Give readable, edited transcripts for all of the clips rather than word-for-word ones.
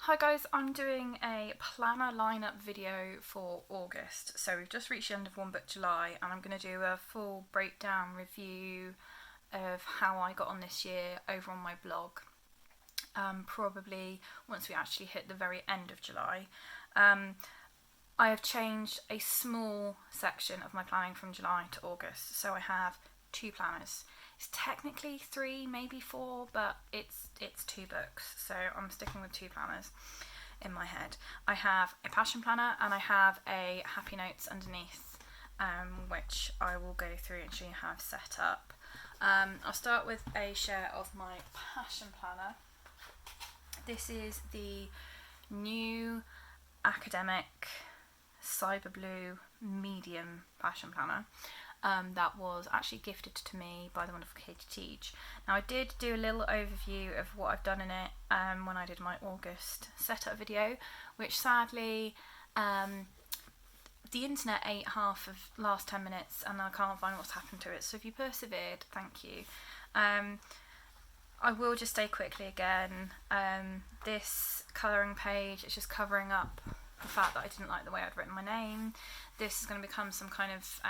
Hi guys, I'm doing a planner lineup video for August. So we've just reached the end of One Book July and I'm going to do a full breakdown review of how I got on this year over on my blog. Probably once we actually hit the very end of July. I have changed a small section of my planning from July to August. So I have two planners. It's technically three, maybe four, but it's two books, so I'm sticking with two planners in my head. I have a passion planner and I have a happy notes underneath, which I will go through and show you how I've set up. I'll start with a share of my passion planner. This is the new academic cyber blue medium passion planner. That was actually gifted to me by the wonderful Katie Teach. Now I did do a little overview of what I've done in it when I did my August setup video, which sadly the internet ate half of last 10 minutes and I can't find what's happened to it, so if you persevered, thank you. I will just say quickly again, this colouring page is just covering up the fact that I didn't like the way I'd written my name. This is going to become some kind of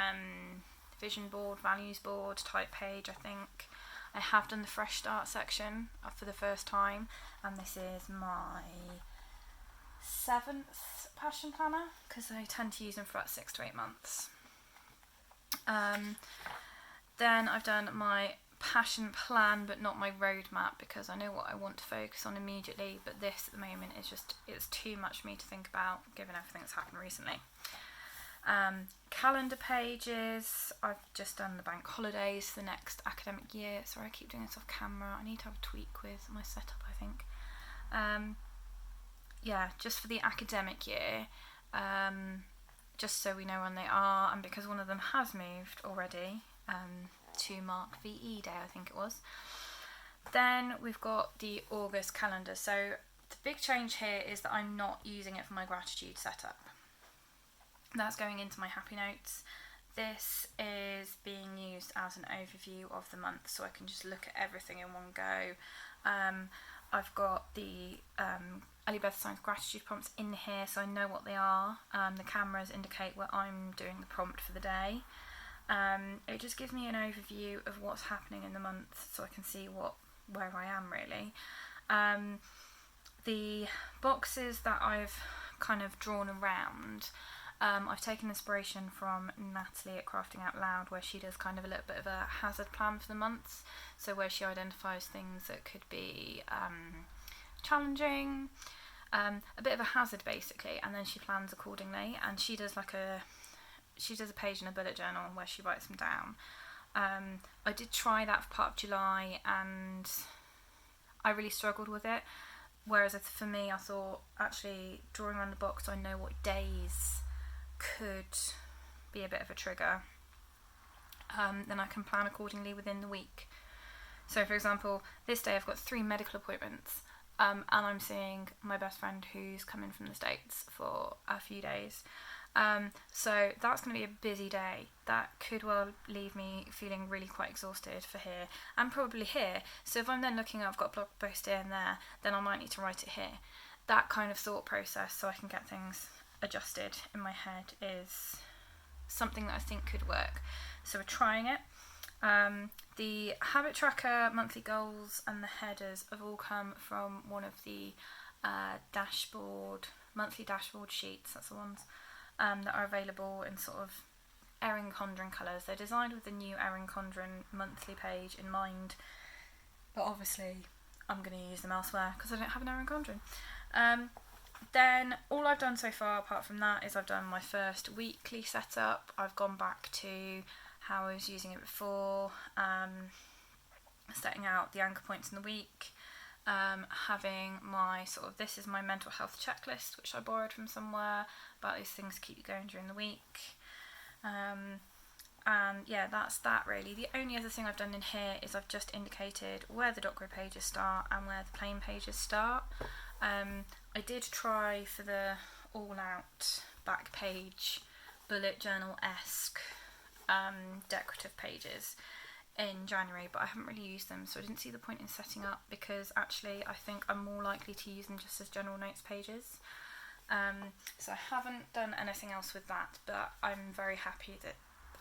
vision board, values board type page, I think. I have done the fresh start section for the first time, and this is my 7th passion planner because I tend to use them for about 6 to 8 months. Then I've done my passion plan but not my roadmap because I know what I want to focus on immediately, but this at the moment is it's too much for me to think about given everything that's happened recently. Calendar pages, I've just done the bank holidays for the next academic year. Sorry, I keep doing this off camera. I need to have a tweak with my setup, I think. Yeah, just for the academic year, just so we know when they are, and because one of them has moved already to mark VE Day, I think it was. Then we've got the August calendar. So the big change here is that I'm not using it for my gratitude setup. That's going into my happy notes. This is being used as an overview of the month, so I can just look at everything in one go. I've got the Ellie Beth Science gratitude prompts in here, so I know what they are. The cameras indicate where I'm doing the prompt for the day. It just gives me an overview of what's happening in the month, so I can see where I am really. The boxes that I've kind of drawn around, I've taken inspiration from Natalie at Crafting Out Loud, where she does kind of a little bit of a hazard plan for the months, so where she identifies things that could be challenging, a bit of a hazard basically, and then she plans accordingly, and she does a page in a bullet journal where she writes them down. I did try that for part of July and I really struggled with it, whereas for me I thought actually drawing around the box so I know what days could be a bit of a trigger, then I can plan accordingly within the week. So for example, this day I've got 3 medical appointments, and I'm seeing my best friend who's coming from the States for a few days. So that's going to be a busy day. That could well leave me feeling really quite exhausted for here and probably here. So if I'm then looking at I've got a blog post here and there, then I might need to write it here. That kind of thought process so I can get things adjusted in my head is something that I think could work. So we're trying it. The habit tracker, monthly goals and the headers have all come from one of the monthly dashboard sheets. That's the ones that are available in sort of Erin Condren colours. They're designed with the new Erin Condren monthly page in mind, but obviously I'm going to use them elsewhere because I don't have an Erin Condren. Then all I've done so far apart from that is I've done my first weekly setup. I've gone back to how I was using it before, setting out the anchor points in the week, having my this is my mental health checklist, which I borrowed from somewhere, about these things to keep you going during the week. And yeah, that's that really. The only other thing I've done in here is I've just indicated where the doc grid pages start and where the plain pages start. I did try for the all-out back page bullet journal-esque decorative pages. in January, but I haven't really used them, so I didn't see the point in setting up, because actually I think I'm more likely to use them just as general notes pages. So I haven't done anything else with that, but I'm very happy that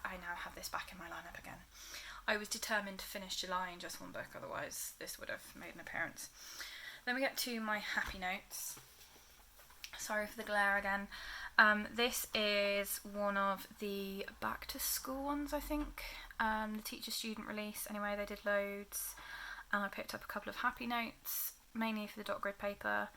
I now have this back in my lineup again. I was determined to finish July in just one book, otherwise this would have made an appearance. Then we get to my happy notes. Sorry for the glare again. This is one of the back to school ones, I think. The teacher student release. Anyway, they did loads, and I picked up a couple of happy notes, mainly for the dot grid paper.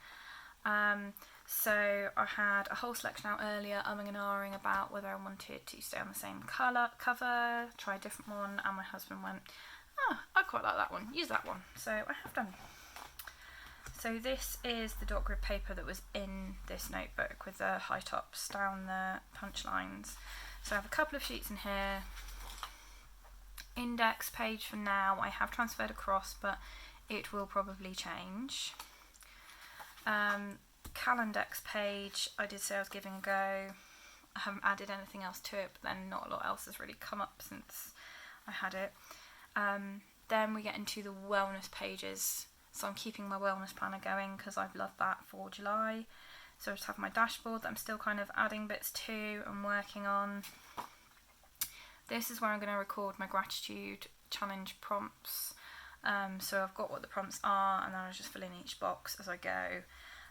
So I had a whole selection out earlier, umming and ahhing about whether I wanted to stay on the same cover, try a different one, and my husband went, I quite like that one, use that one. So I have done. So this is the dot grid paper that was in this notebook with the high tops down the punch lines. So I have a couple of sheets in here. Index page for now, I have transferred across, but it will probably change. Calendex page, I did say I was giving a go. I haven't added anything else to it, but then not a lot else has really come up since I had it. Then we get into the wellness pages. So I'm keeping my wellness planner going because I've loved that for July. So I just have my dashboard that I'm still kind of adding bits to and working on. This is where I'm going to record my gratitude challenge prompts. So I've got what the prompts are, and then I'll just fill in each box as I go.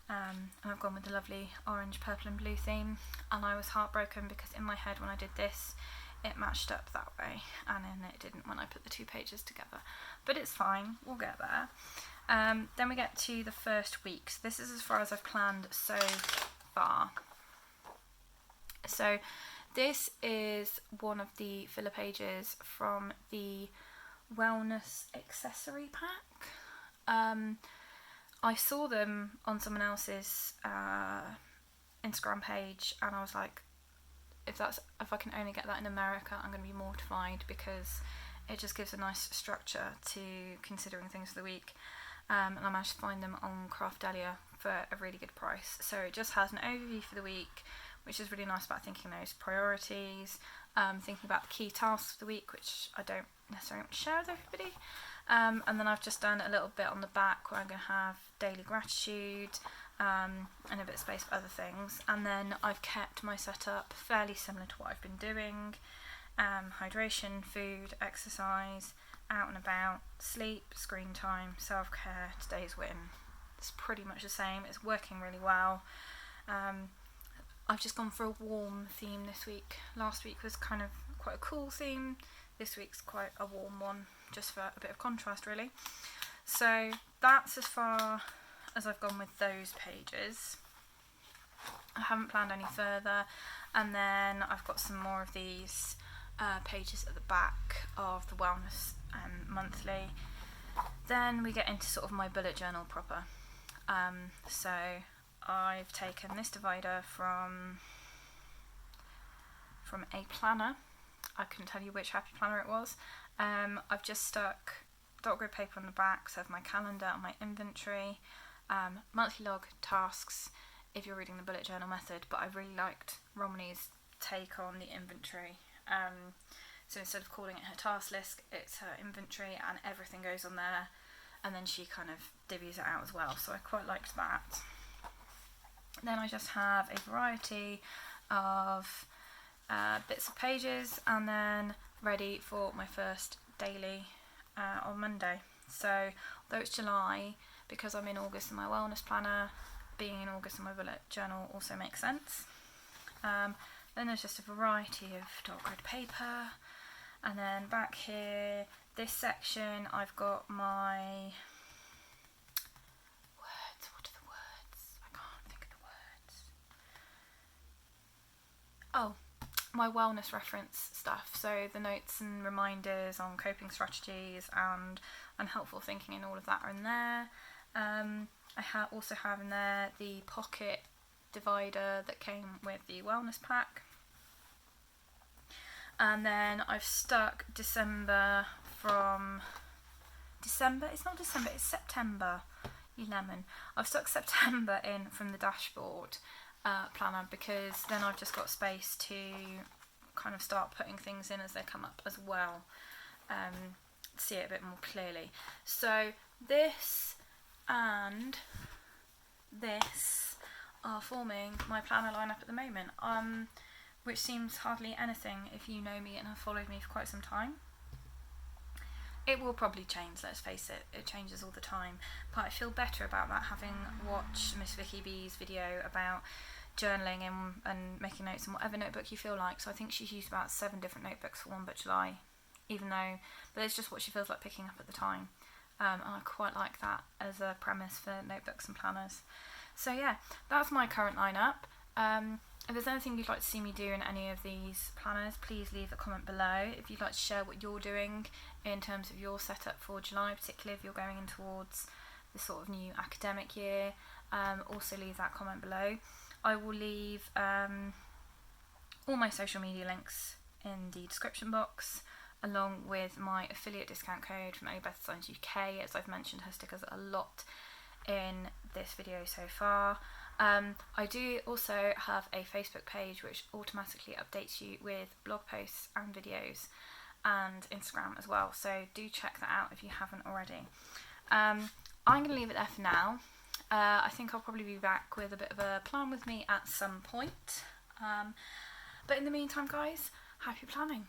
And I've gone with the lovely orange, purple and blue theme, and I was heartbroken because in my head when I did this it matched up that way, and then it didn't when I put the two pages together, but it's fine, we'll get there. Then we get to the first week. So this is as far as I've planned so far. So this is one of the filler pages from the wellness accessory pack. I saw them on someone else's Instagram page, and I was like, if I can only get that in America, I'm going to be mortified, because it just gives a nice structure to considering things for the week. And I managed to find them on Craftalia for a really good price. So it just has an overview for the week, which is really nice about thinking those priorities, thinking about the key tasks of the week, which I don't necessarily want to share with everybody. And then I've just done a little bit on the back where I'm going to have daily gratitude and a bit of space for other things. And then I've kept my setup fairly similar to what I've been doing. Hydration, food, exercise, out and about, sleep, screen time, self-care, today's win. It's pretty much the same. It's working really well. I've just gone for a warm theme this week. Last week was kind of quite a cool theme. This week's quite a warm one, just for a bit of contrast really. So that's as far as I've gone with those pages. I haven't planned any further, and then I've got some more of these pages at the back of the wellness monthly. Then we get into sort of my bullet journal proper. So I've taken this divider from a planner. I couldn't tell you which happy planner it was. I've just stuck dot grid paper on the back, so I have my calendar and my inventory, monthly log, tasks, if you're reading the bullet journal method, but I really liked Romney's take on the inventory. So instead of calling it her task list, it's her inventory, and everything goes on there, and then she kind of divvies it out as well, so I quite liked that. Then I just have a variety of bits of pages, and then ready for my first daily on Monday. So although it's July, because I'm in August in my wellness planner, being in August in my bullet journal also makes sense. Then there's just a variety of dot grid paper, and then back here, this section, I've got my words. What are the words? I can't think of the words. Oh, my wellness reference stuff. So the notes and reminders on coping strategies and helpful thinking and all of that are in there. I also have in there the pocket divider that came with the wellness pack. And then I've stuck December, it's September, you lemon. I've stuck September in from the dashboard planner, because then I've just got space to kind of start putting things in as they come up as well. see it a bit more clearly. So this and this are forming my planner lineup at the moment, which seems hardly anything if you know me and have followed me for quite some time. It will probably change, let's face it, it changes all the time, but I feel better about that having watched Miss Vicky B's video about journaling and making notes in whatever notebook you feel like. So I think she's used about 7 different notebooks for One Book July, but it's just what she feels like picking up at the time, and I quite like that as a premise for notebooks and planners. So yeah, that's my current lineup. If there's anything you'd like to see me do in any of these planners, please leave a comment below. If you'd like to share what you're doing in terms of your setup for July, particularly if you're going in towards this sort of new academic year, also leave that comment below. I will leave all my social media links in the description box, along with my affiliate discount code from Beth Designs UK, as I've mentioned her stickers a lot in this video so far. I do also have a Facebook page which automatically updates you with blog posts and videos, and Instagram as well, so do check that out if you haven't already. I'm going to leave it there for now. I think I'll probably be back with a bit of a plan with me at some point, but in the meantime guys, happy planning.